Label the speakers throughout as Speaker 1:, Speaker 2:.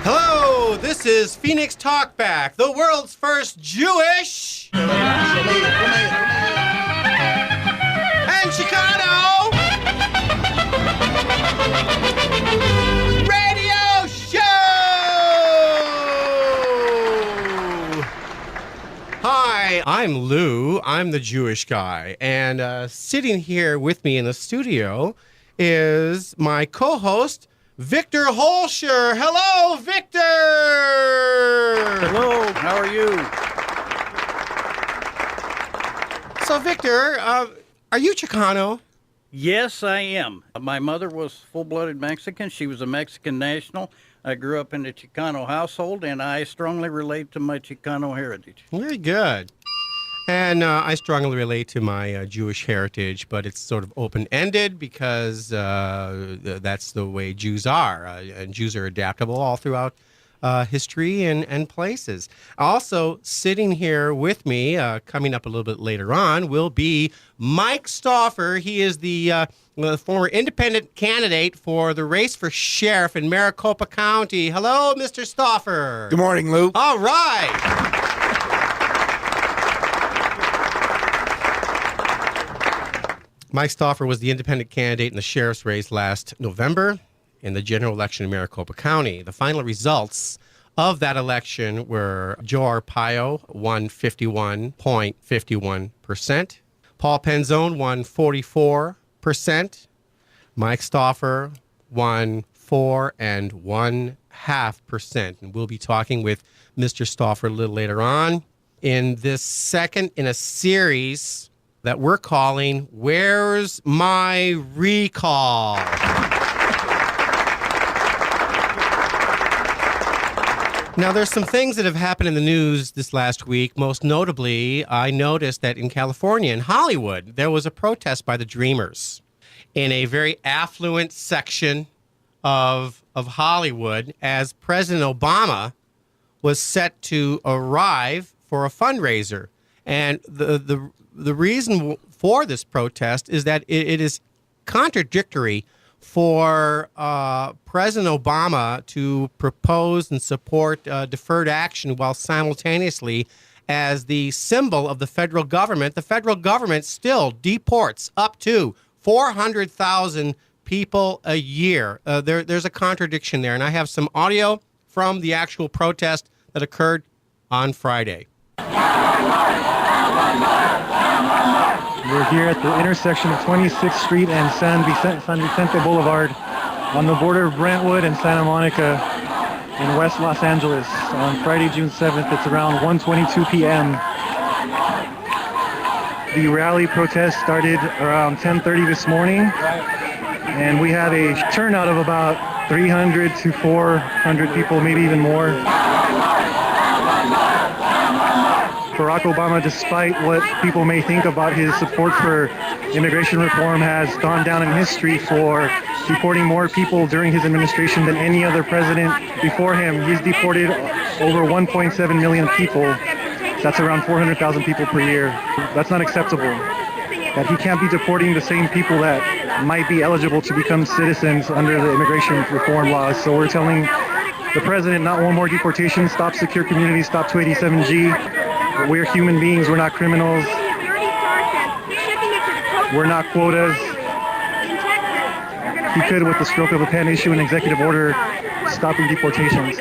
Speaker 1: Hello, this is Phoenix Talkback, the world's first Jewish and Chicano radio show! Hi, I'm Lou. I'm the Jewish guy. And sitting here with me in the studio is my co-host, Victor Hoelscher. Hello, Victor!
Speaker 2: Hello, how are you?
Speaker 1: So, Victor, are you Chicano?
Speaker 2: Yes, I am. My mother was full-blooded Mexican. She was a Mexican national. I grew up in a Chicano household, and I strongly relate to my Chicano heritage.
Speaker 1: Very good. And I strongly relate to my Jewish heritage, but it's sort of open-ended because that's the way Jews are. And Jews are adaptable all throughout history and places. Also, sitting here with me, coming up a little bit later on, will be Mike Stauffer. He is the former independent candidate for the race for sheriff in Maricopa County. Hello, Mr. Stauffer.
Speaker 3: Good morning, Lou.
Speaker 1: All right. Mike Stauffer was the independent candidate in the sheriff's race last November in the general election in Maricopa County. The final results of that election were Joe Arpaio won 51.51%. Paul Penzone won 44%. Mike Stauffer won 4.5%. And we'll be talking with Mr. Stauffer a little later on in this second in a series that we're calling Where's My Recall? Now, there's some things that have happened in the news this last week. Most notably, I noticed that in California, in Hollywood, there was a protest by the Dreamers in a very affluent section of Hollywood as President Obama was set to arrive for a fundraiser. And the reason for this protest is that it is contradictory for President Obama to propose and support deferred action while simultaneously, as the symbol of the federal government still deports up to 400,000 people a year. There's a contradiction there, and I have some audio from the actual protest that occurred on Friday.
Speaker 4: We're here at the intersection of 26th Street and San Vicente Boulevard on the border of Brentwood and Santa Monica in West Los Angeles on Friday, June 7th. It's around 1:22 p.m. The rally protest started around 10:30 this morning, and we had a turnout of about 300 to 400 people, maybe even more. Barack Obama, despite what people may think about his support for immigration reform, has gone down in history for deporting more people during his administration than any other president before him. He's deported over 1.7 million people. That's around 400,000 people per year. That's not acceptable. That he can't be deporting the same people that might be eligible to become citizens under the immigration reform laws. So we're telling the president, not one more deportation, stop secure communities, stop 287G. We're human beings, we're not criminals. We're not quotas. He could, with the stroke of a pen, issue an executive order stopping deportations.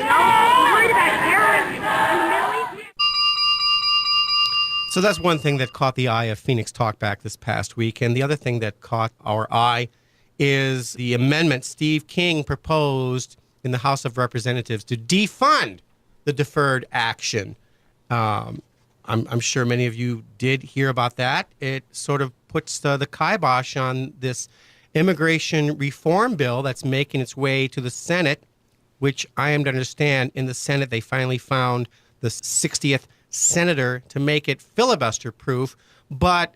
Speaker 1: So that's one thing that caught the eye of Phoenix Talkback this past week. And the other thing that caught our eye is the amendment Stave King proposed in the House of Representatives to defund the deferred action. I'm sure many of you did hear about that. It sort of puts the kibosh on this immigration reform bill that's making its way to the Senate, which I am to understand in the Senate they finally found the 60th senator to make it filibuster-proof. But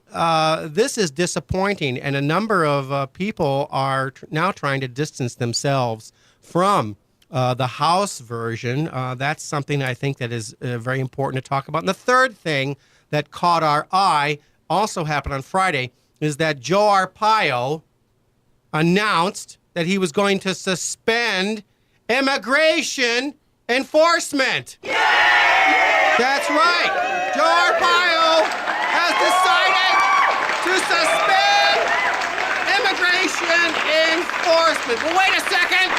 Speaker 1: this is disappointing, and a number of people are now trying to distance themselves from the House version. That's something I think that is very important to talk about. And the third thing that caught our eye also happened on Friday is that Joe Arpaio announced that he was going to suspend immigration enforcement. Yay! That's right. Joe Arpaio has decided to suspend immigration enforcement. But wait a second.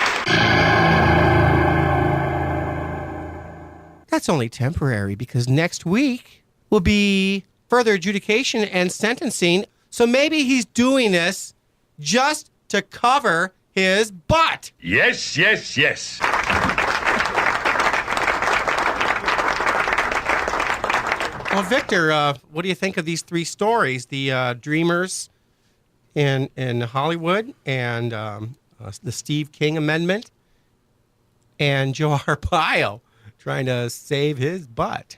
Speaker 1: That's only temporary because next week will be further adjudication and sentencing. So maybe he's doing this just to cover his butt.
Speaker 3: Yes, yes, yes.
Speaker 1: Well, Victor, what do you think of these three stories? The Dreamers in Hollywood and the Stave King amendment and Joe Arpaio trying to save his butt.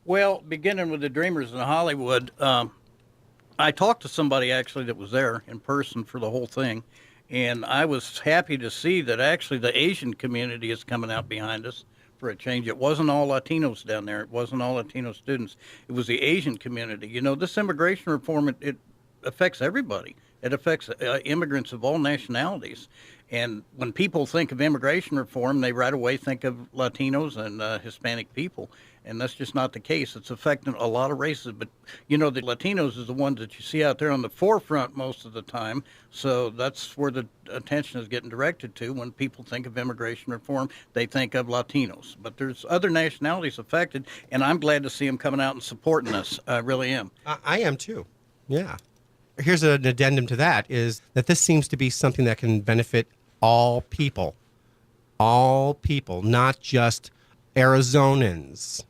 Speaker 2: Well, beginning with the Dreamers in Hollywood, I talked to somebody actually that was there in person for the whole thing, and I was happy to see that actually the Asian community is coming out behind us for a change. It wasn't all Latinos down there. It wasn't all Latino students. It was the Asian community. You know, this immigration reform, it affects everybody. It affects immigrants of all nationalities. And when people think of immigration reform, they right away think of Latinos and Hispanic people. And that's just not the case. It's affecting a lot of races. But, you know, the Latinos is the ones that you see out there on the forefront most of the time. So that's where the attention is getting directed to. When people think of immigration reform, they think of Latinos. But there's other nationalities affected, and I'm glad to see them coming out and supporting us. I really am.
Speaker 1: I am too. Yeah. Here's an addendum to that, is that this seems to be something that can benefit all people, not just Arizonans.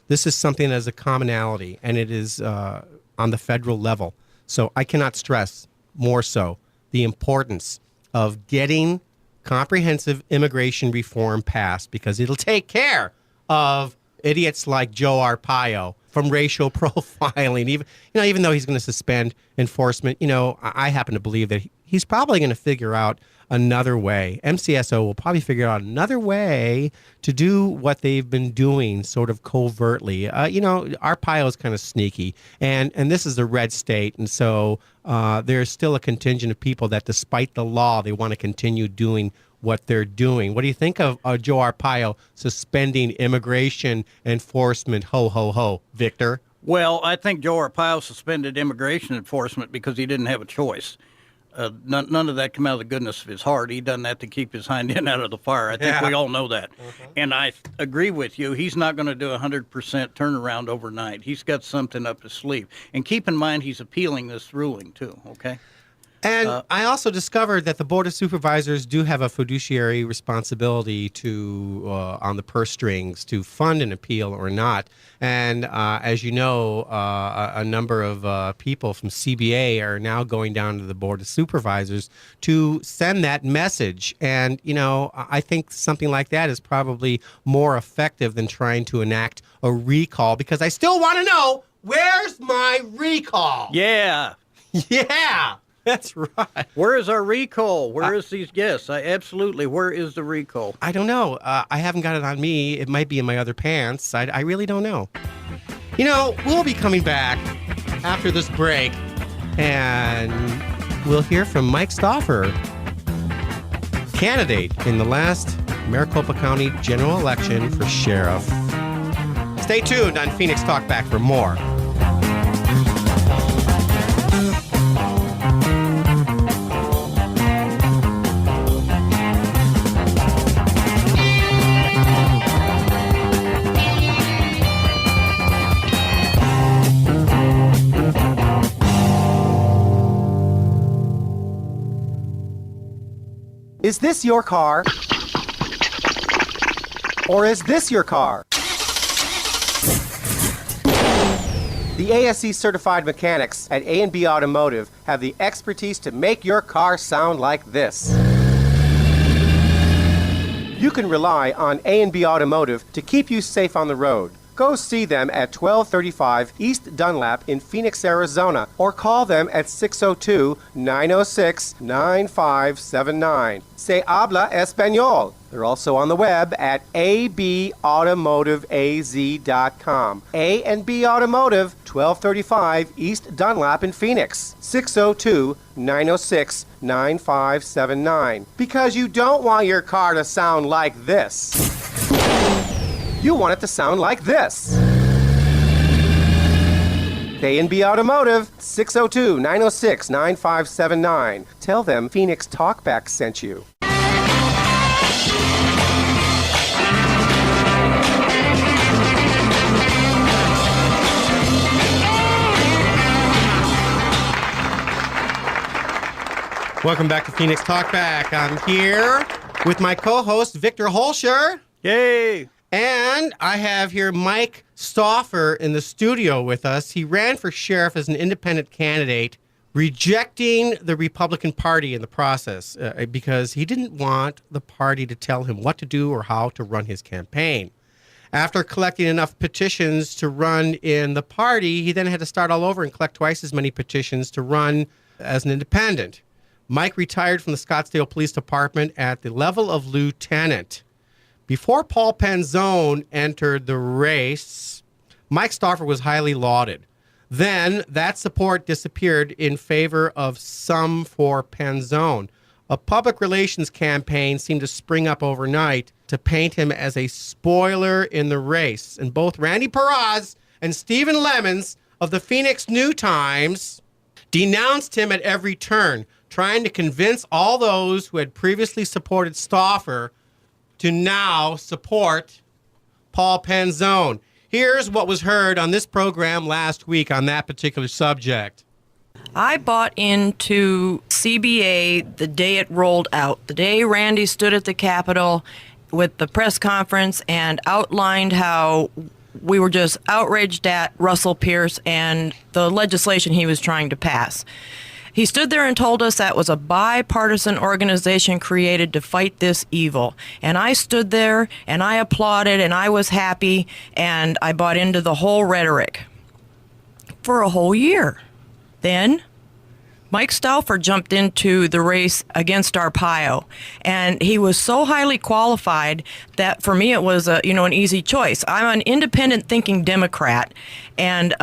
Speaker 1: This is something that is a commonality, and it is on the federal level. So I cannot stress more so the importance of getting comprehensive immigration reform passed, because it'll take care of idiots like Joe Arpaio from racial profiling. Even though he's going to suspend enforcement, I happen to believe that he's probably going to figure out another way. MCSO will probably figure out another way to do what they've been doing sort of covertly. Arpaio is kind of sneaky, and this is a red state, and so there's still a contingent of people that, despite the law, they want to continue doing what they're doing. What do you think of Joe Arpaio suspending immigration enforcement? Ho, ho, ho, Victor.
Speaker 2: Well, I think Joe Arpaio suspended immigration enforcement because he didn't have a choice. None of that come out of the goodness of his heart. He done that to keep his hind end out of the fire. I think we all know that. And I agree with you. He's not going to do 100% turnaround overnight. He's got something up his sleeve. And keep in mind, he's appealing this ruling, too, okay?
Speaker 1: And I also discovered that the Board of Supervisors do have a fiduciary responsibility to, on the purse strings, to fund an appeal or not. And as you know, a number of people from CBA are now going down to the Board of Supervisors to send that message. And, I think something like that is probably more effective than trying to enact a recall, because I still want to know, where's my recall?
Speaker 2: Yeah.
Speaker 1: Yeah. That's right.
Speaker 2: Where is our recall? Where is these guests? Absolutely. Where is the recall?
Speaker 1: I don't know. I haven't got it on me. It might be in my other pants. I really don't know. We'll be coming back after this break, and we'll hear from Mike Stauffer, candidate in the last Maricopa County general election for sheriff. Stay tuned on Phoenix Talkback for more.
Speaker 5: Is this your car? Or is this your car? The ASE certified mechanics at A&B Automotive have the expertise to make your car sound like this. You can rely on A&B Automotive to keep you safe on the road. Go see them at 1235 East Dunlap in Phoenix, Arizona, or call them at 602-906-9579. Se habla español. They're also on the web at abautomotiveaz.com. A&B Automotive, 1235 East Dunlap in Phoenix, 602-906-9579. Because you don't want your car to sound like this. you'll want it to sound like this. A&B Automotive, 602-906-9579. Tell them Phoenix Talkback sent you.
Speaker 1: Welcome back to Phoenix Talkback. I'm here with my co-host, Victor Hoelscher.
Speaker 2: Yay!
Speaker 1: And I have here Mike Stauffer in the studio with us. He ran for sheriff as an independent candidate, rejecting the Republican Party in the process because he didn't want the party to tell him what to do or how to run his campaign. After collecting enough petitions to run in the party, he then had to start all over and collect twice as many petitions to run as an independent. Mike retired from the Scottsdale Police Department at the level of lieutenant. Before Paul Penzone entered the race, Mike Stauffer was highly lauded. Then that support disappeared in favor of some for Penzone. A public relations campaign seemed to spring up overnight to paint him as a spoiler in the race. And both Randy Parraz and Stephen Lemons of the Phoenix New Times denounced him at every turn, trying to convince all those who had previously supported Stauffer to now support Paul Penzone. Here's what was heard on this program last week on that particular subject.
Speaker 6: I bought into CBA the day it rolled out, the day Randy stood at the Capitol with the press conference and outlined how we were just outraged at Russell Pierce and the legislation he was trying to pass. He stood there and told us that was a bipartisan organization created to fight this evil. And I stood there and I applauded and I was happy and I bought into the whole rhetoric for a whole year. Then Mike Stauffer jumped into the race against Arpaio, and he was so highly qualified that for me it was an easy choice. I'm an independent thinking Democrat, and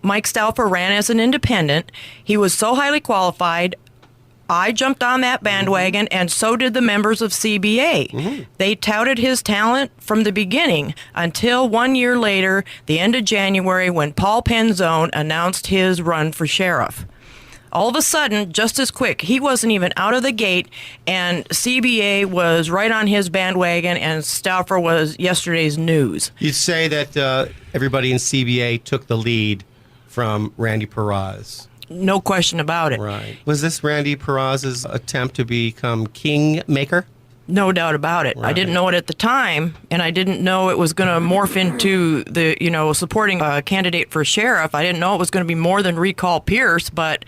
Speaker 6: Mike Stauffer ran as an independent. He was so highly qualified. I jumped on that bandwagon, and so did the members of CBA. Mm-hmm. They touted his talent from the beginning until 1 year later, the end of January, when Paul Penzone announced his run for sheriff. All of a sudden, just as quick, he wasn't even out of the gate, and CBA was right on his bandwagon, and Stauffer was yesterday's news.
Speaker 1: You'd say that everybody in CBA took the lead from Randy Parraz.
Speaker 6: No question about it.
Speaker 1: Right. Was this Randy Parraz's attempt to become Kingmaker?
Speaker 6: No doubt about it. Right. I didn't know it at the time, and I didn't know it was going to morph into the, supporting a candidate for sheriff. I didn't know it was going to be more than recall Pierce, but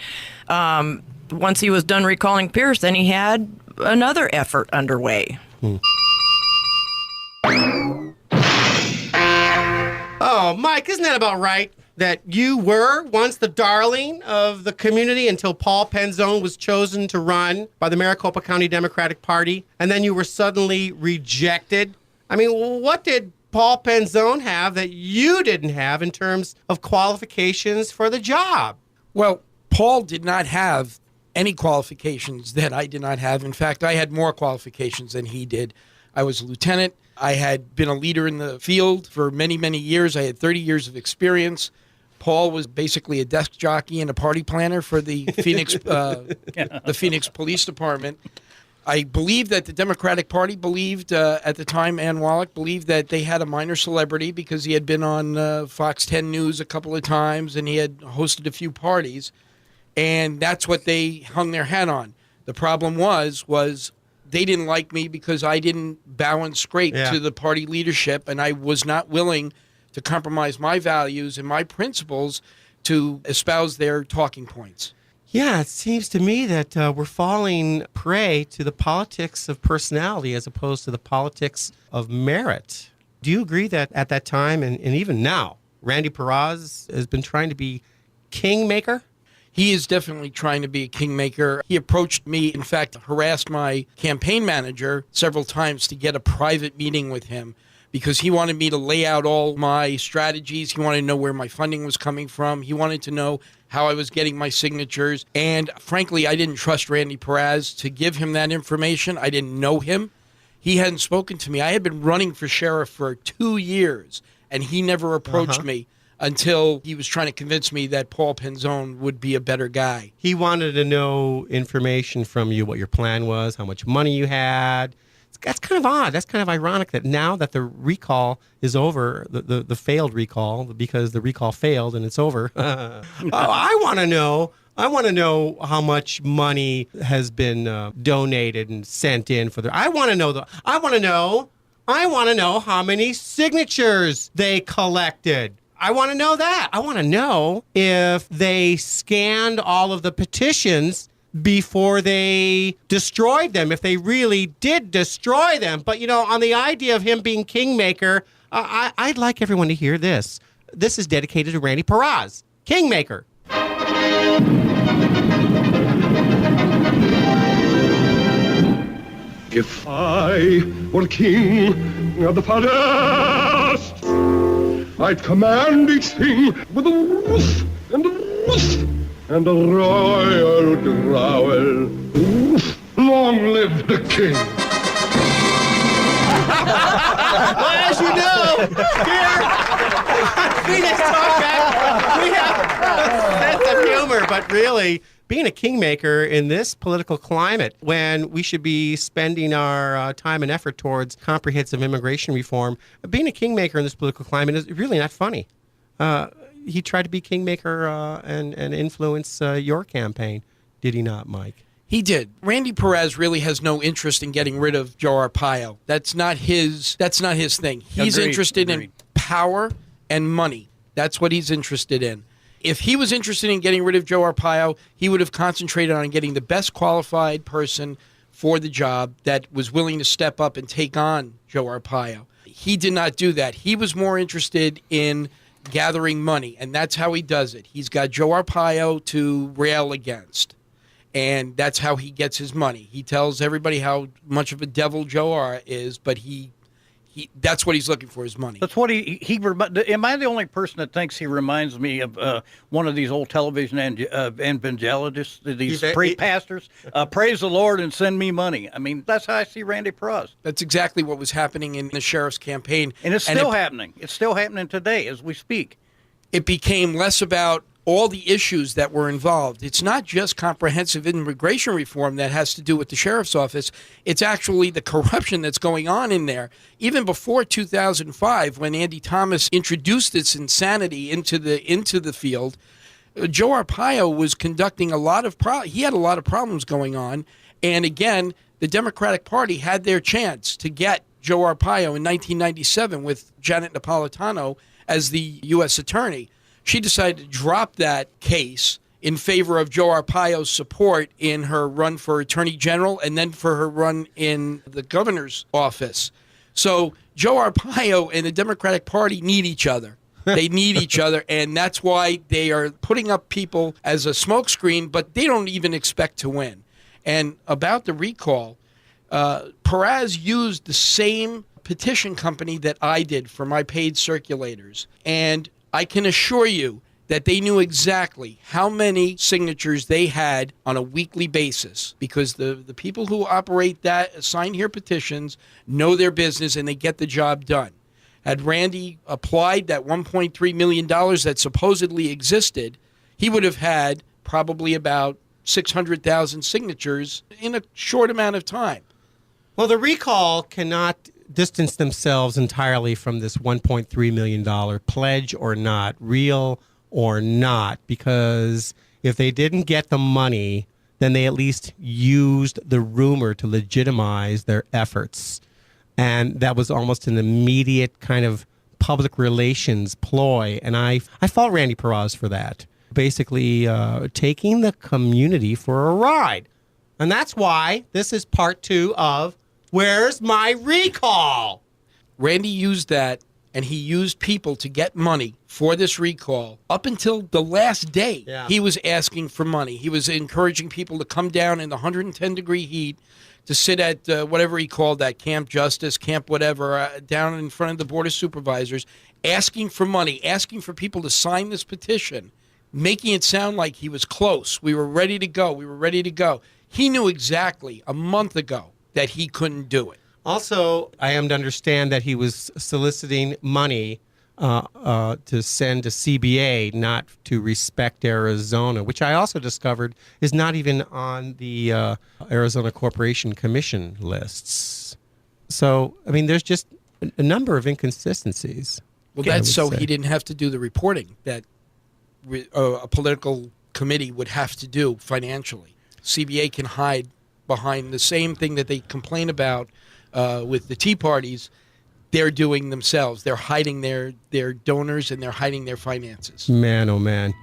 Speaker 6: once he was done recalling Pierce, then he had another effort underway.
Speaker 1: Oh, Mike, isn't that about right? That you were once the darling of the community until Paul Penzone was chosen to run by the Maricopa County Democratic Party, and then you were suddenly rejected. I mean, what did Paul Penzone have that you didn't have in terms of qualifications for the job?
Speaker 7: Well, Paul did not have any qualifications that I did not have. In fact, I had more qualifications than he did. I was a lieutenant. I had been a leader in the field for many, many years. I had 30 years of experience. Paul was basically a desk jockey and a party planner for the Phoenix, the Phoenix Police Department. I believe that the Democratic Party believed, at the time, Ann Wallach believed that they had a minor celebrity because he had been on Fox 10 News a couple of times and he had hosted a few parties, and that's what they hung their hat on. The problem was they didn't like me because I didn't bow and scrape to the party leadership, and I was not willing to compromise my values and my principles to espouse their talking points.
Speaker 1: Yeah, it seems to me that we're falling prey to the politics of personality as opposed to the politics of merit. Do you agree that at that time and even now, Randy Parraz has been trying to be Kingmaker?
Speaker 7: He is definitely trying to be a kingmaker. He approached me, in fact, harassed my campaign manager several times to get a private meeting with him because he wanted me to lay out all my strategies. He wanted to know where my funding was coming from. He wanted to know how I was getting my signatures. And frankly, I didn't trust Randy Parraz to give him that information. I didn't know him. He hadn't spoken to me. I had been running for sheriff for 2 years, and he never approached me until he was trying to convince me that Paul Penzone would be a better guy.
Speaker 1: He wanted to know information from you, what your plan was, how much money you had. That's kind of odd. That's kind of ironic that now that the recall is over, the failed recall, because the recall failed and it's over. I want to know. I want to know how much money has been donated and sent in for the. I want to know I want to know how many signatures they collected. I want to know that. I want to know if they scanned all of the petitions before they destroyed them, if they really did destroy them. But, on the idea of him being Kingmaker, I'd like everyone to hear this. This is dedicated to Randy Parraz, Kingmaker.
Speaker 3: If I were king of the forest, I'd command each thing with a woof and a woof and a royal growl. Woof. Long live the king.
Speaker 1: Well, as you know, here on Phoenix Talkback, we have a sense of humor, but really, being a kingmaker in this political climate, when we should be spending our time and effort towards comprehensive immigration reform, being a kingmaker in this political climate is really not funny. He tried to be kingmaker and influence your campaign, did he not, Mike?
Speaker 7: He did. Randy Parraz really has no interest in getting rid of Joe Arpaio. That's not his thing. He's interested in power and money. That's what he's interested in. If he was interested in getting rid of Joe Arpaio, he would have concentrated on getting the best qualified person for the job that was willing to step up and take on Joe Arpaio. He did not do that. He was more interested in gathering money, and that's how he does it. He's got Joe Arpaio to rail against, and that's how he gets his money. He tells everybody how much of a devil Joe is, but he that's what he's looking for, his money.
Speaker 2: That's what he am I the only person that thinks he reminds me of one of these old television evangelists, these pastors? Praise the Lord and send me money. I mean, that's how I see Randy Parraz.
Speaker 7: That's exactly what was happening in the sheriff's campaign.
Speaker 2: And it's still happening. It's still happening today as we speak.
Speaker 7: It became less about all the issues that were involved. It's not just comprehensive immigration reform that has to do with the sheriff's office. It's actually the corruption that's going on in there. Even before 2005, when Andy Thomas introduced this insanity into the field, Joe Arpaio was conducting he had a lot of problems going on. And again, the Democratic Party had their chance to get Joe Arpaio in 1997 with Janet Napolitano as the U.S. attorney. She decided to drop that case in favor of Joe Arpaio's support in her run for attorney general and then for her run in the governor's office. So Joe Arpaio and the Democratic Party need each other. They need each other, and that's why they are putting up people as a smokescreen, but they don't even expect to win. And about the recall, Parraz used the same petition company that I did for my paid circulators, and I can assure you that they knew exactly how many signatures they had on a weekly basis, because the people who operate that, sign here petitions, know their business and they get the job done. Had Randy applied that $1.3 million that supposedly existed, he would have had probably about 600,000 signatures in a short amount of time.
Speaker 1: Well, the recall cannot distance themselves entirely from this $1.3 million pledge or not, real or not, because if they didn't get the money, then they at least used the rumor to legitimize their efforts. And that was almost an immediate kind of public relations ploy. And I fault Randy Parraz for that, basically taking the community for a ride. And that's why this is part 2 of Where's My Recall?
Speaker 7: Randy used that, and he used people to get money for this recall. Up until the last day, He was asking for money. He was encouraging people to come down in the 110-degree heat to sit at whatever he called that, Camp Justice, Camp whatever, down in front of the Board of Supervisors, asking for money, asking for people to sign this petition, making it sound like he was close. We were ready to go. We were ready to go. He knew exactly a month ago that he couldn't do it.
Speaker 1: Also, I am to understand that he was soliciting money to send to CBA, not to Respect Arizona, which I also discovered is not even on the Arizona Corporation Commission lists. So, I mean, there's just a number of inconsistencies.
Speaker 7: Well, that's so he didn't have to do the reporting that a political committee would have to do financially. CBA can hide behind the same thing that they complain about with the Tea Parties. They're doing themselves. They're hiding their donors and they're hiding their finances.
Speaker 1: Man, oh man.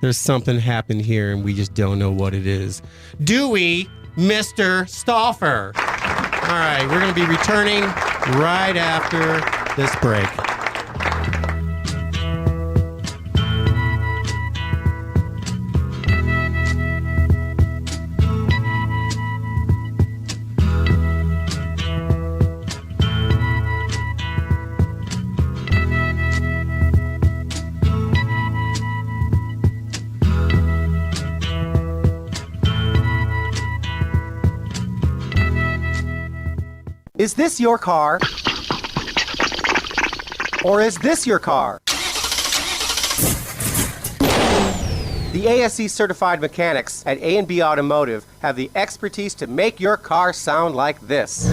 Speaker 1: There's something happened here and we just don't know what it is. Do we, Mr. Stauffer? All right, we're going to be returning right after this break.
Speaker 5: Is this your car? Or is this your car? The ASE certified mechanics at A&B Automotive have the expertise to make your car sound like this.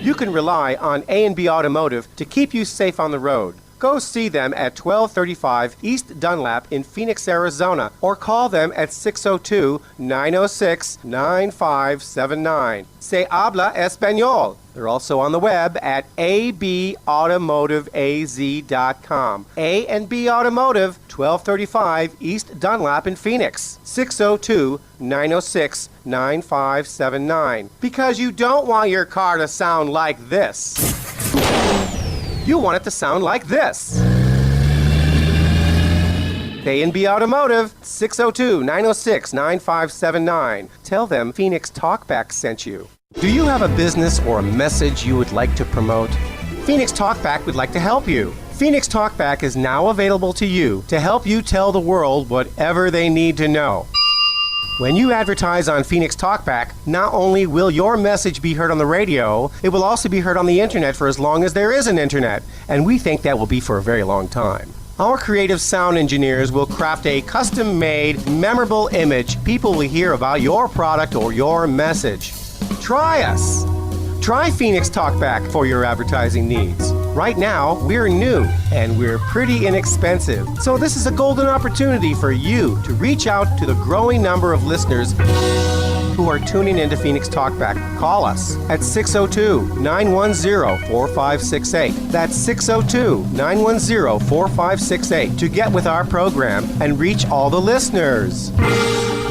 Speaker 5: You can rely on A&B Automotive to keep you safe on the road. Go see them at 1235 East Dunlap in Phoenix, Arizona, or call them at 602-906-9579. Se habla español. They're also on the web at abautomotiveaz.com. A&B Automotive, 1235 East Dunlap in Phoenix, 602-906-9579. Because you don't want your car to sound like this. You want it to sound like this. A&B Automotive, 602-906-9579. Tell them Phoenix Talkback sent you. Do you have a business or a message you would like to promote? Phoenix Talkback would like to help you. Phoenix Talkback is now available to you to help you tell the world whatever they need to know. When you advertise on Phoenix Talkback, not only will your message be heard on the radio, it will also be heard on the internet for as long as there is an internet, and we think that will be for a very long time. Our creative sound engineers will craft a custom-made, memorable image people will hear about your product or your message. Try us! Try Phoenix Talkback for your advertising needs. Right now, we're new and we're pretty inexpensive. So this is a golden opportunity for you to reach out to the growing number of listeners who are tuning into Phoenix Talkback. Call us at 602-910-4568. That's 602-910-4568 to get with our program and reach all the listeners.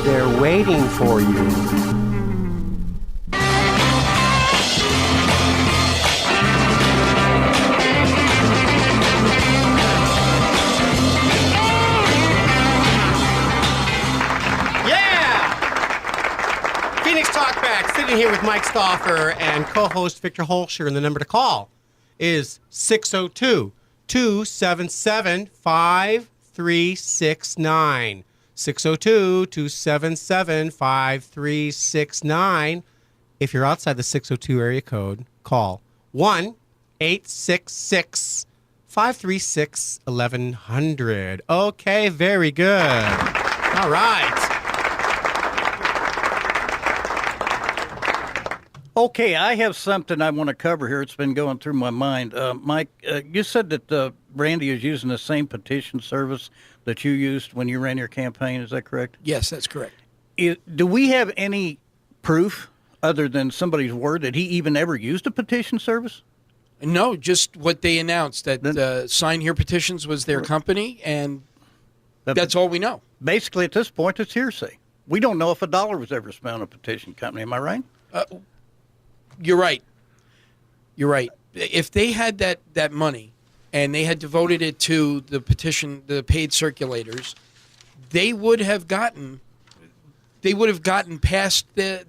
Speaker 5: They're waiting for you.
Speaker 1: Sitting here with Mike Stauffer and co-host Victor Hoelscher, and the number to call is 602-277-5369. 602-277-5369. If you're outside the 602 area code, call 1-866-536-1100. Okay, very good. All right.
Speaker 2: Okay, I have something I want to cover here. It's been going through my mind. Mike, you said that Randy is using the same petition service that you used when you ran your campaign. Is that correct?
Speaker 7: Yes, that's correct.
Speaker 2: Do we have any proof other than somebody's word that he even ever used a petition service?
Speaker 7: No, just what they announced, that Sign Here Petitions was their company, and that's all we know.
Speaker 2: Basically, at this point, it's hearsay. We don't know if a dollar was ever spent on a petition company. Am I right?
Speaker 7: You're right. You're right. If they had that money and they had devoted it to the petition, the paid circulators, they would have gotten past the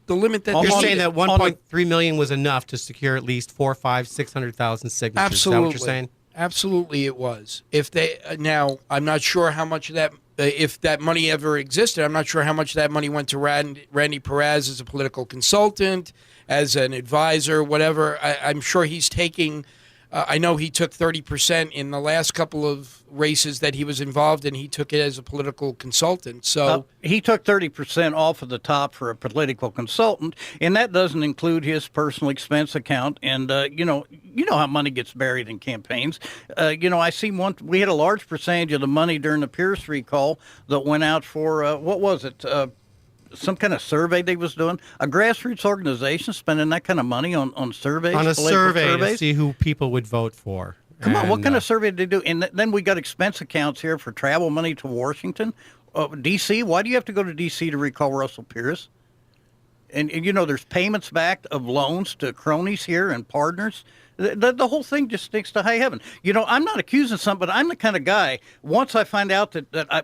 Speaker 7: limit that
Speaker 1: you're saying that 1.3 million was enough to secure at least 600,000 signatures.
Speaker 7: Absolutely.
Speaker 1: Is that what you're saying?
Speaker 7: Absolutely, it was. If they now, I'm not sure how much of that if that money ever existed. I'm not sure how much that money went to Randy Parraz as a political consultant, as an advisor, whatever. I'm sure he's taking, I know he took 30% in the last couple of races that he was involved in. He took it as a political consultant. So
Speaker 2: he took 30% off of the top for a political consultant, and that doesn't include his personal expense account. And you know how money gets buried in campaigns. I see we had a large percentage of the money during the Pierce recall that went out for what was it? Some kind of survey they was doing. A grassroots organization spending that kind of money on surveys?
Speaker 1: On a survey
Speaker 2: surveys?
Speaker 1: to see who people would vote for.
Speaker 2: Come on, what kind of survey did they do? And then we got expense accounts here for travel money to Washington. D.C., why do you have to go to D.C. to recall Russell Pierce? And there's payments back of loans to cronies here and partners. The whole thing just stinks to high heaven. I'm not accusing something, but I'm the kind of guy, once I find out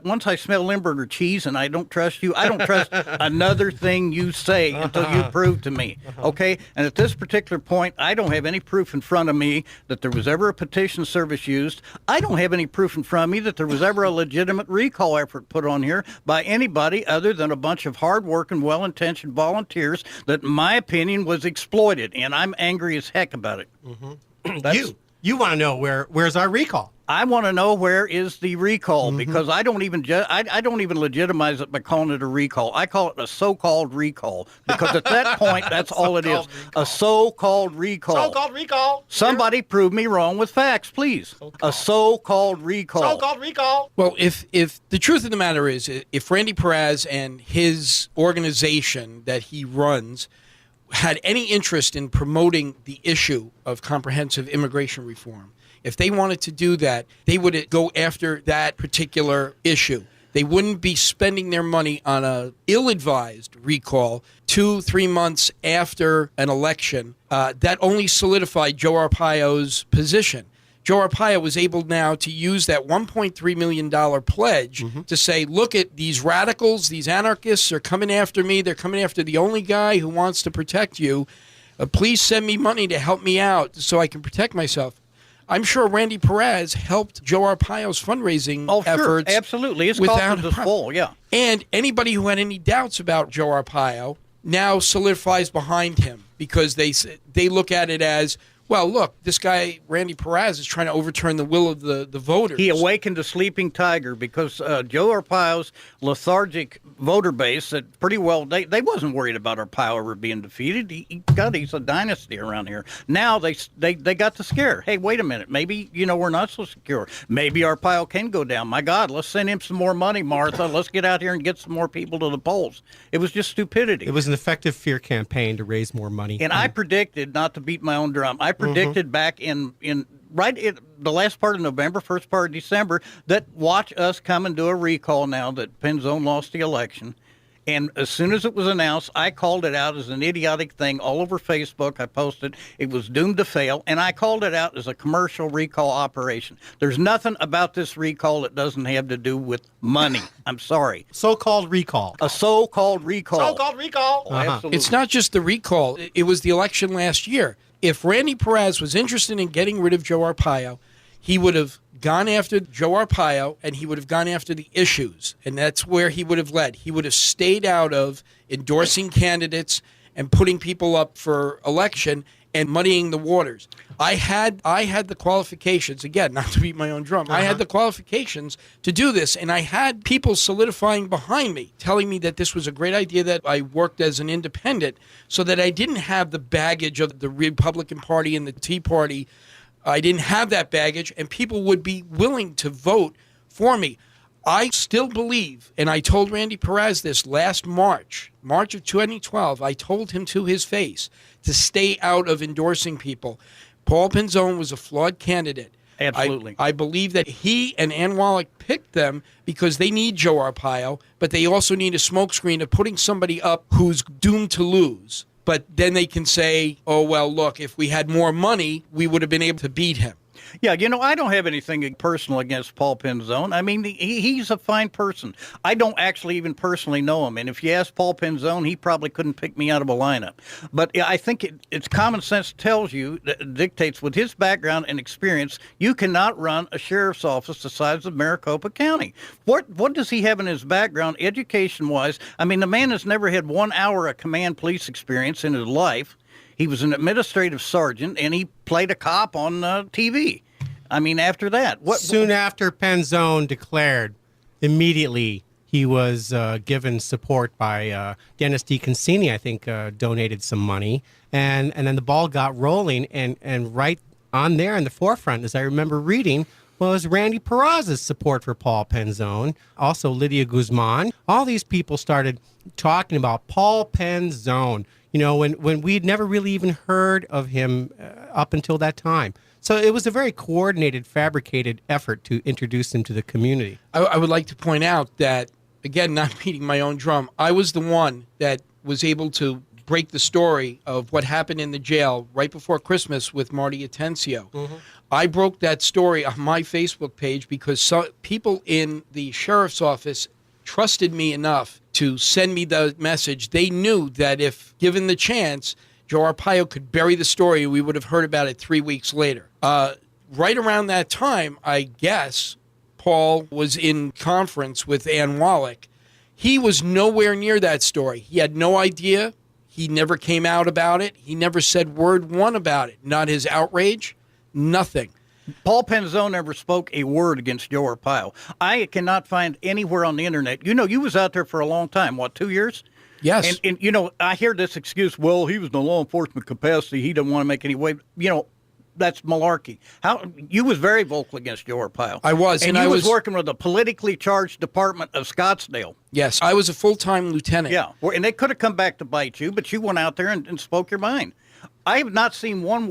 Speaker 2: once I smell Limburger cheese and I don't trust you, I don't trust another thing you say until you prove to me, okay? And at this particular point, I don't have any proof in front of me that there was ever a petition service used. I don't have any proof in front of me that there was ever a legitimate recall effort put on here by anybody other than a bunch of hard-working, well-intentioned volunteers that, in my opinion, was exploited, and I'm angry as heck about it.
Speaker 1: You want to know where's our recall?
Speaker 2: I want to know where is the recall, because I don't even I don't even legitimize it by calling it a recall. I call it a so-called recall, because at that point that's all it is. A so-called recall.
Speaker 1: So-called recall.
Speaker 2: Somebody prove me wrong with facts, please. A so-called recall.
Speaker 1: So-called recall.
Speaker 7: Well, if the truth of the matter is, if Randy Parraz and his organization that he runs had any interest in promoting the issue of comprehensive immigration reform, if they wanted to do that, they would go after that particular issue. They wouldn't be spending their money on a ill-advised recall 2-3 months after an election. That only solidified Joe Arpaio's position. Joe Arpaio was able now to use that $1.3 million pledge to say, look at these radicals, these anarchists are coming after me. They're coming after the only guy who wants to protect you. Please send me money to help me out so I can protect myself. I'm sure Randy Parraz helped Joe Arpaio's fundraising efforts.
Speaker 2: Sure, absolutely. His coffers is full, yeah.
Speaker 7: And anybody who had any doubts about Joe Arpaio now solidifies behind him, because they look at it as, well, look, this guy, Randy Parraz, is trying to overturn the will of the voters.
Speaker 2: He awakened a sleeping tiger, because Joe Arpaio's lethargic voter base, that pretty well, they wasn't worried about Arpaio ever being defeated. He's a dynasty around here. Now they got the scare. Hey, wait a minute. Maybe, we're not so secure. Maybe Arpaio can go down. My God, let's send him some more money, Martha. Let's get out here and get some more people to the polls. It was just stupidity.
Speaker 1: It was an effective fear campaign to raise more money.
Speaker 2: And I predicted, not to beat my own drum, I predicted back in the last part of November, first part of December, that watch us come and do a recall now that Penzone lost the election. And as soon as it was announced, I called it out as an idiotic thing all over Facebook. I posted it was doomed to fail, and I called it out as a commercial recall operation. There's nothing about this recall that doesn't have to do with money. I'm sorry.
Speaker 1: So-called recall.
Speaker 2: A so-called recall.
Speaker 1: So-called recall.
Speaker 2: Oh, absolutely.
Speaker 7: It's not just the recall. It was the election last year. If Randy Parraz was interested in getting rid of Joe Arpaio, he would have gone after Joe Arpaio, and he would have gone after the issues, and that's where he would have led. He would have stayed out of endorsing candidates and putting people up for election and muddying the waters. I had the qualifications, again, not to beat my own drum, I had the qualifications to do this, and I had people solidifying behind me, telling me that this was a great idea, that I worked as an independent, so that I didn't have the baggage of the Republican Party and the Tea Party. I didn't have that baggage, and people would be willing to vote for me. I still believe, and I told Randy Parraz this last March of 2012, I told him to his face to stay out of endorsing people. Paul Penzone was a flawed candidate.
Speaker 2: Absolutely.
Speaker 7: I believe that he and Ann Wallach picked them because they need Joe Arpaio, but they also need a smokescreen of putting somebody up who's doomed to lose. But then they can say, oh, well, look, if we had more money, we would have been able to beat him.
Speaker 2: Yeah, I don't have anything personal against Paul Penzone. I mean, he's a fine person. I don't actually even personally know him. And if you ask Paul Penzone, he probably couldn't pick me out of a lineup. But I think it's common sense tells you, dictates with his background and experience, you cannot run a sheriff's office the size of Maricopa County. What does he have in his background, education-wise? I mean, the man has never had 1 hour of command police experience in his life. He was an administrative sergeant, and he played a cop on TV. I mean, after that.
Speaker 1: Soon after Penzone declared, immediately he was given support by Dennis DeConcini, I think, donated some money. And then the ball got rolling, and right on there in the forefront, as I remember reading, was Randy Parraz's support for Paul Penzone, also Lydia Guzman. All these people started talking about Paul Penzone, when we'd never really even heard of him up until that time. So it was a very coordinated, fabricated effort to introduce him to the community.
Speaker 7: I would like to point out that, again, not beating my own drum, I was the one that was able to break the story of what happened in the jail right before Christmas with Marty Atencio. Mm-hmm. I broke that story on my Facebook page because people in the sheriff's office trusted me enough to send me the message. They knew that if given the chance, Joe Arpaio could bury the story. We would have heard about it 3 weeks later. Right around that time, I guess, Paul was in conference with Ann Wallach. He was nowhere near that story. He had no idea. He never came out about it. He never said word one about it. Not his outrage, nothing.
Speaker 2: Paul Penzone never spoke a word against Joe Arpaio. I cannot find anywhere on the internet. You was out there for a long time. What, 2 years?
Speaker 7: Yes.
Speaker 2: And I hear this excuse, well, he was in a law enforcement capacity. He didn't want to make any wave. That's malarkey. You was very vocal against Joe Arpaio.
Speaker 7: I was.
Speaker 2: And I was working with the politically charged department of Scottsdale.
Speaker 7: Yes, I was a full-time lieutenant.
Speaker 2: Yeah, and they could have come back to bite you, but you went out there and spoke your mind. I have not seen one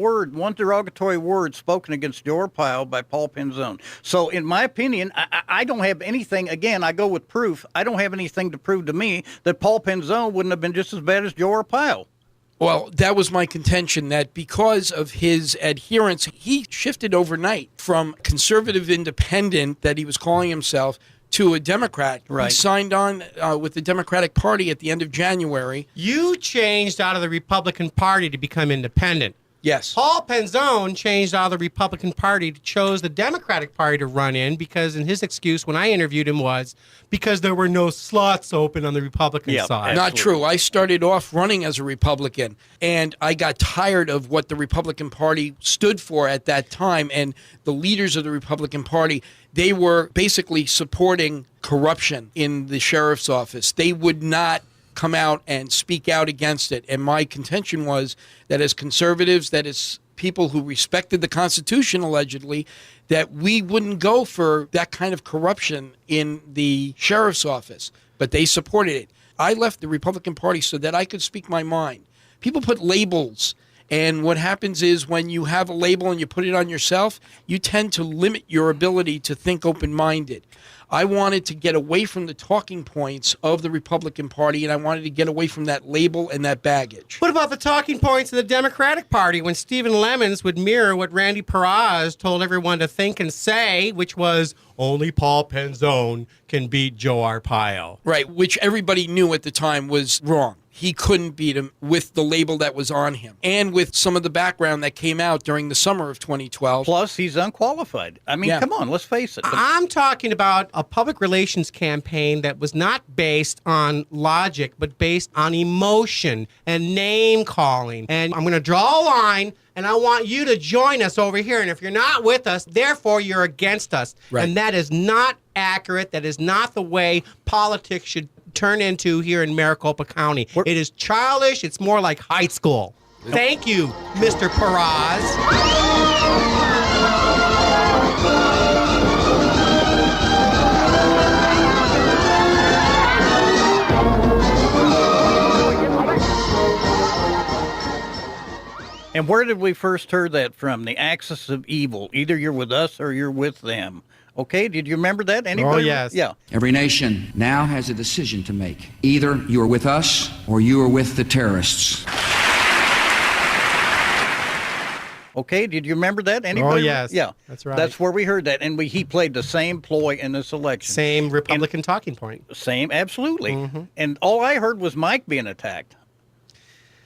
Speaker 2: derogatory word spoken against Joe Arpaio by Paul Penzone. So, in my opinion, I don't have anything. Again, I go with proof. I don't have anything to prove to me that Paul Penzone wouldn't have been just as bad as Joe Arpaio.
Speaker 7: Well, that was my contention, that because of his adherence, he shifted overnight from conservative independent that he was calling himself to a Democrat.
Speaker 2: Right.
Speaker 7: He signed on with the Democratic Party at the end of January.
Speaker 1: You changed out of the Republican Party to become independent.
Speaker 7: Yes.
Speaker 1: Paul Penzone changed out of the Republican Party, chose the Democratic Party to run in because, in his excuse when I interviewed him, was because there were no slots open on the Republican side.
Speaker 7: Not true. I started off running as a Republican, and I got tired of what the Republican Party stood for at that time, and the leaders of the Republican Party, they were basically supporting corruption in the sheriff's office. They would not come out and speak out against it. And my contention was that as conservatives, that as people who respected the Constitution, allegedly, that we wouldn't go for that kind of corruption in the sheriff's office. But they supported it. I left the Republican Party so that I could speak my mind. People put labels, and what happens is when you have a label and you put it on yourself, you tend to limit your ability to think open-minded. I wanted to get away from the talking points of the Republican Party, and I wanted to get away from that label and that baggage.
Speaker 1: What about the talking points of the Democratic Party when Stephen Lemons would mirror what Randy Parraz told everyone to think and say, which was, only Paul Penzone can beat Joe Arpaio?
Speaker 7: Right, which everybody knew at the time was wrong. He couldn't beat him with the label that was on him and with some of the background that came out during the summer of 2012.
Speaker 2: Plus, he's unqualified. I mean, come on, let's face it.
Speaker 1: I'm talking about a public relations campaign that was not based on logic, but based on emotion and name calling. And I'm going to draw a line, and I want you to join us over here. And if you're not with us, therefore you're against us.
Speaker 7: Right.
Speaker 1: And that is not accurate. That is not the way politics should turn into here in Maricopa County. It is childish. It's more like high school. Thank you, Mr. Parraz.
Speaker 2: And where did we first hear that from? The axis of evil. Either you're with us or you're with them. Okay, did you remember that? Anybody?
Speaker 1: Oh, yes.
Speaker 2: Yeah.
Speaker 8: Every nation now has a decision to make. Either you are with us or you are with the terrorists.
Speaker 2: Okay, did you remember that? Anybody?
Speaker 1: Oh, yes.
Speaker 2: Yeah.
Speaker 1: That's right.
Speaker 2: That's where we heard that. And he played the same ploy in this election.
Speaker 1: Same Republican talking point.
Speaker 2: Same, absolutely.
Speaker 1: Mm-hmm.
Speaker 2: And all I heard was Mike being attacked.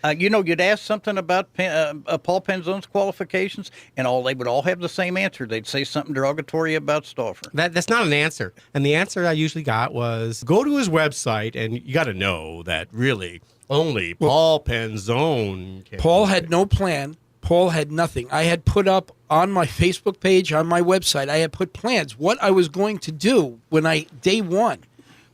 Speaker 2: You'd ask something about Paul Penzone's qualifications, and they would all have the same answer. They'd say something derogatory about Stauffer.
Speaker 1: That's not an answer. And the answer I usually got was, go to his website, and you got to know that really only Paul Penzone can.
Speaker 7: Paul had no plan. Paul had nothing. I had put up on my Facebook page, on my website, I had put plans, what I was going to do day one.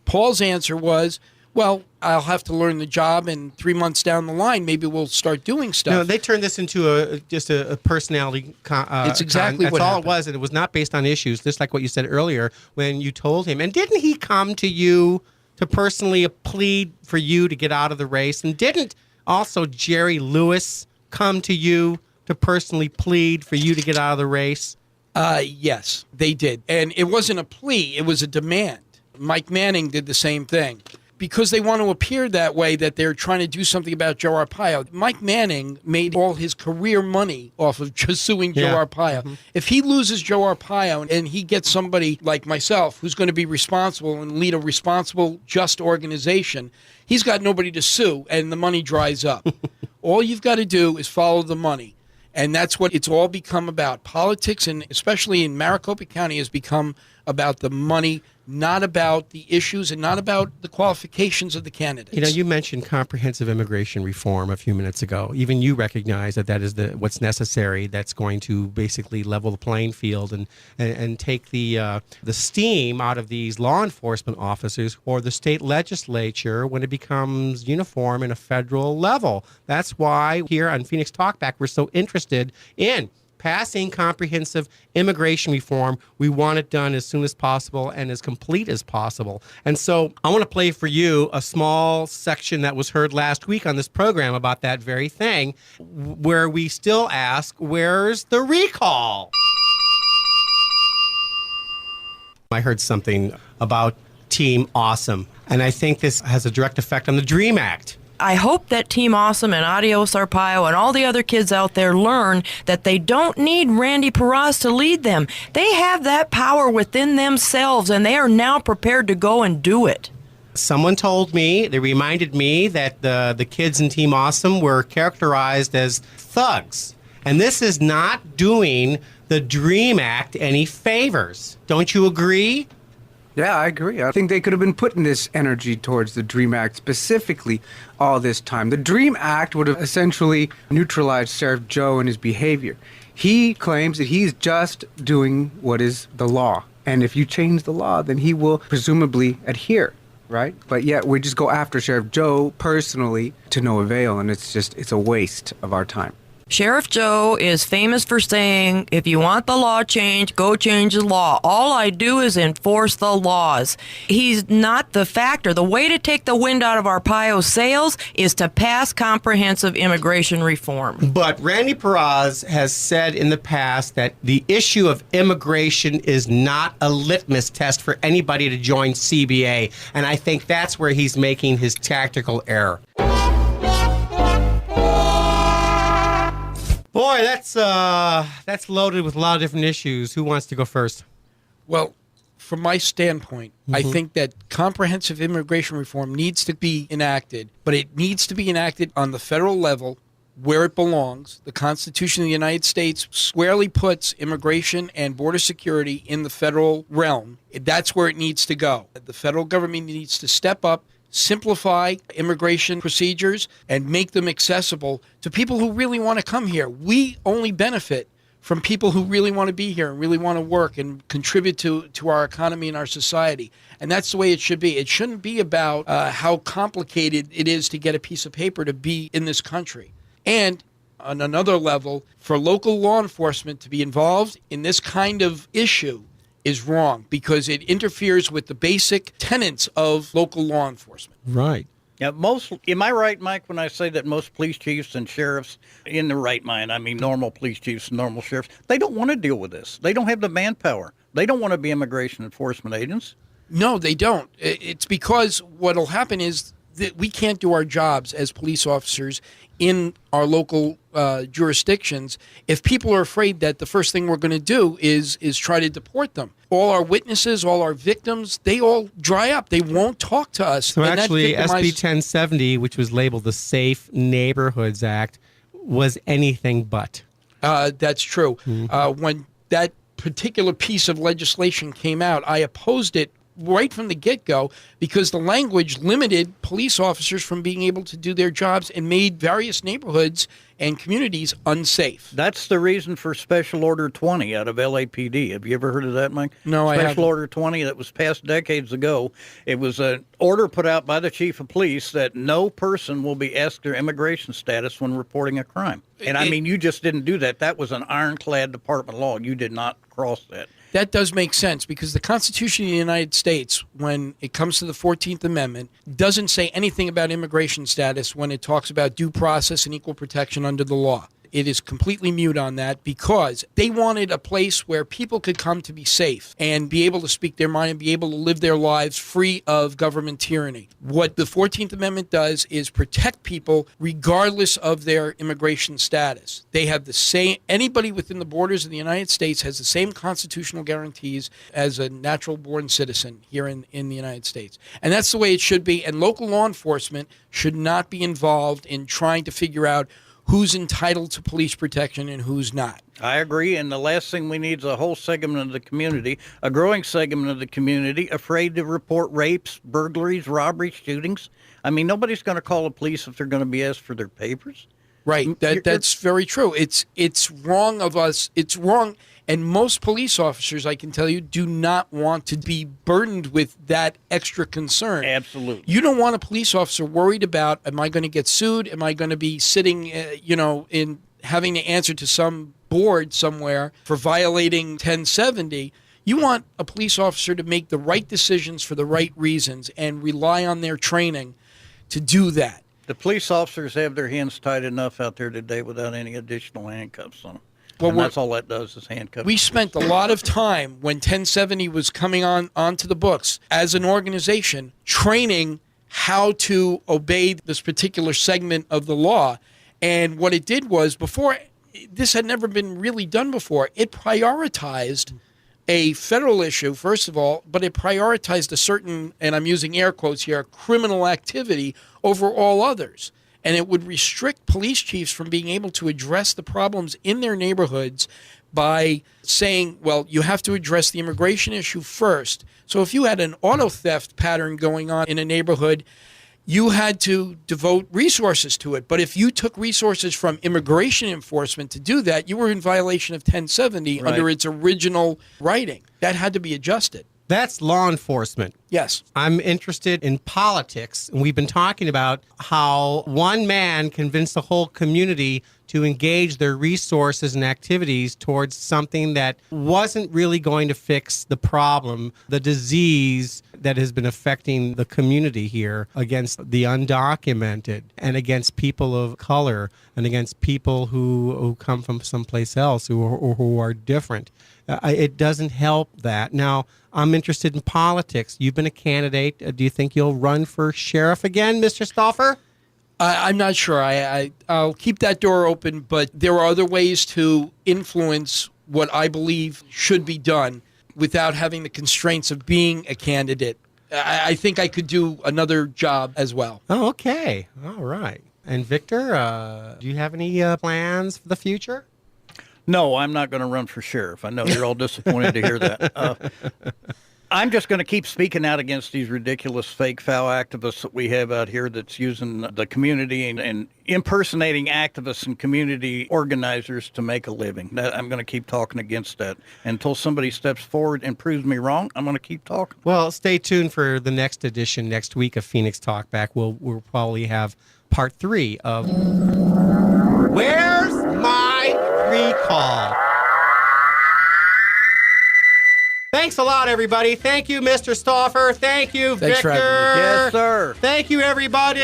Speaker 7: Paul's answer was, well, I'll have to learn the job, and 3 months down the line, maybe we'll start doing stuff.
Speaker 1: No, they turned this into just a personality.
Speaker 7: It's exactly
Speaker 1: that's
Speaker 7: what
Speaker 1: all
Speaker 7: happened.
Speaker 1: it was, and it was not based on issues. Just like what you said earlier when you told him. And didn't he come to you to personally plead for you to get out of the race? And didn't also Jerry Lewis come to you to personally plead for you to get out of the race?
Speaker 7: Yes, they did, and it wasn't a plea; it was a demand. Mike Manning did the same thing. Because they want to appear that way, that they're trying to do something about Joe Arpaio. Mike Manning made all his career money off of just suing Joe Arpaio. Mm-hmm. If he loses Joe Arpaio and he gets somebody like myself who's going to be responsible and lead a responsible, just organization, he's got nobody to sue and the money dries up. All you've got to do is follow the money. And that's what it's all become about. Politics, and especially in Maricopa County, has become about the money, not about the issues and not about the qualifications of the candidates.
Speaker 1: You know, you mentioned comprehensive immigration reform a few minutes ago. Even you recognize that is what's necessary. That's going to basically level the playing field and take the steam out of these law enforcement officers or the state legislature when it becomes uniform in a federal level. That's why here on Phoenix Talkback we're so interested in passing comprehensive immigration reform. We want it done as soon as possible and as complete as possible. And so I want to play for you a small section that was heard last week on this program about that very thing, where we still ask, where's the recall? I heard something about Team Awesome, and I think this has a direct effect on the DREAM Act.
Speaker 6: I hope that Team Awesome and Adios Arpaio and all the other kids out there learn that they don't need Randy Parraz to lead them. They have that power within themselves, and they are now prepared to go and do it.
Speaker 1: Someone told me, they reminded me that the kids in Team Awesome were characterized as thugs. And this is not doing the DREAM Act any favors. Don't you agree?
Speaker 9: Yeah, I agree. I think they could have been putting this energy towards the DREAM Act specifically all this time. The DREAM Act would have essentially neutralized Sheriff Joe and his behavior. He claims that he's just doing what is the law. And if you change the law, then he will presumably adhere, right? But yet we just go after Sheriff Joe personally to no avail, and it's a waste of our time.
Speaker 6: Sheriff Joe is famous for saying, if you want the law changed, go change the law. All I do is enforce the laws. He's not the factor. The way to take the wind out of Arpaio's sails is to pass comprehensive immigration reform.
Speaker 1: But Randy Parraz has said in the past that the issue of immigration is not a litmus test for anybody to join CBA. And I think that's where he's making his tactical error. Boy, that's loaded with a lot of different issues. Who wants to go first?
Speaker 7: Well, from my standpoint, I think that comprehensive immigration reform needs to be enacted, but it needs to be enacted on the federal level where it belongs. The Constitution of the United States squarely puts immigration and border security in the federal realm. That's where it needs to go. The federal government needs to step up, simplify immigration procedures, and make them accessible to people who really want to come here. We only benefit from people who really want to be here and really want to work and contribute to our economy and our society. And that's the way it should be. It shouldn't be about how complicated it is to get a piece of paper to be in this country. And on another level, for local law enforcement to be involved in this kind of issue is wrong, because it interferes with the basic tenets of local law enforcement.
Speaker 1: Right.
Speaker 2: Yeah, am I right, Mike, when I say that most police chiefs and sheriffs, in the right mind, I mean normal police chiefs and normal sheriffs, they don't want to deal with this. They don't have the manpower. They don't want to be immigration enforcement agents.
Speaker 7: No, they don't. It's because what'll happen is that we can't do our jobs as police officers in our local jurisdictions if people are afraid that the first thing we're going to do is try to deport them. All our witnesses, all our victims, they all dry up. They won't talk to us.
Speaker 1: So actually, SB 1070, which was labeled the Safe Neighborhoods Act, was anything but.
Speaker 7: That's true. When that particular piece of legislation came out, I opposed it right from the get-go because the language limited police officers from being able to do their jobs and made various neighborhoods and communities unsafe.
Speaker 2: That's the reason for Special Order 20 out of LAPD. Have you ever heard of that, Mike?
Speaker 7: No, I haven't.
Speaker 2: Special Order 20 that was passed decades ago. It was an order put out by the chief of police that no person will be asked their immigration status when reporting a crime. And I mean, you just didn't do that. That was an ironclad department law. You did not cross that.
Speaker 7: That does make sense because the Constitution of the United States, when it comes to the 14th Amendment, doesn't say anything about immigration status when it talks about due process and equal protection under the law. It is completely mute on that because they wanted a place where people could come to be safe and be able to speak their mind and be able to live their lives free of government tyranny. What the 14th Amendment does is protect people regardless of their immigration status. They have the same, anybody within the borders of the United States has the same constitutional guarantees as a natural born citizen here in the United States. And that's the way it should be. And local law enforcement should not be involved in trying to figure out who's entitled to police protection and who's not.
Speaker 2: I agree, and the last thing we need is a whole segment of the community, a growing segment of the community, afraid to report rapes, burglaries, robberies, shootings. I mean, nobody's going to call the police if they're going to be asked for their papers.
Speaker 7: Right, that's very true. It's wrong of us. It's wrong, and most police officers, I can tell you, do not want to be burdened with that extra concern.
Speaker 2: Absolutely.
Speaker 7: You don't want a police officer worried about, am I going to get sued? Am I going to be sitting, in having to answer to some board somewhere for violating 1070? You want a police officer to make the right decisions for the right reasons and rely on their training to do that. The
Speaker 2: police officers have their hands tied enough out there today without any additional handcuffs on them.
Speaker 7: Well,
Speaker 2: and that's all that does is handcuff.
Speaker 7: We spent a lot of time when 1070 was coming onto the books as an organization training how to obey this particular segment of the law. And what it did was, before, this had never been really done before, it prioritized a federal issue, first of all, but it prioritized a certain, and I'm using air quotes here, criminal activity over all others. And it would restrict police chiefs from being able to address the problems in their neighborhoods by saying, well, you have to address the immigration issue first. So if you had an auto theft pattern going on in a neighborhood, you had to devote resources to it. But if you took resources from immigration enforcement to do that, you were in violation of 1070 under its original writing. That had to be adjusted.
Speaker 1: That's law enforcement.
Speaker 7: Yes.
Speaker 1: I'm interested in politics. And we've been talking about how one man convinced the whole community to engage their resources and activities towards something that wasn't really going to fix the problem, the disease that has been affecting the community here against the undocumented and against people of color and against people who come from someplace else who are different. It doesn't help that. Now, I'm interested in politics. You've been a candidate. Do you think you'll run for sheriff again, Mr. Stauffer?
Speaker 7: I'm not sure. I'll keep that door open, but there are other ways to influence what I believe should be done without having the constraints of being a candidate. I think I could do another job as well.
Speaker 1: Oh, okay. All right. And Victor, do you have any plans for the future?
Speaker 2: No, I'm not going to run for sheriff. I know you're all disappointed to hear that. I'm just going to keep speaking out against these ridiculous fake foul activists that we have out here that's using the community and impersonating activists and community organizers to make a living. I'm going to keep talking against that. Until somebody steps forward and proves me wrong, I'm going to keep talking.
Speaker 1: Well, stay tuned for the next edition next week of Phoenix Talkback. We'll probably have part 3 of Where's My Recall? Thanks a lot, everybody. Thank you, Mr. Stauffer. Thank you,
Speaker 7: Thanks
Speaker 1: Victor.
Speaker 7: for having me.
Speaker 2: Yes, sir.
Speaker 1: Thank you, everybody.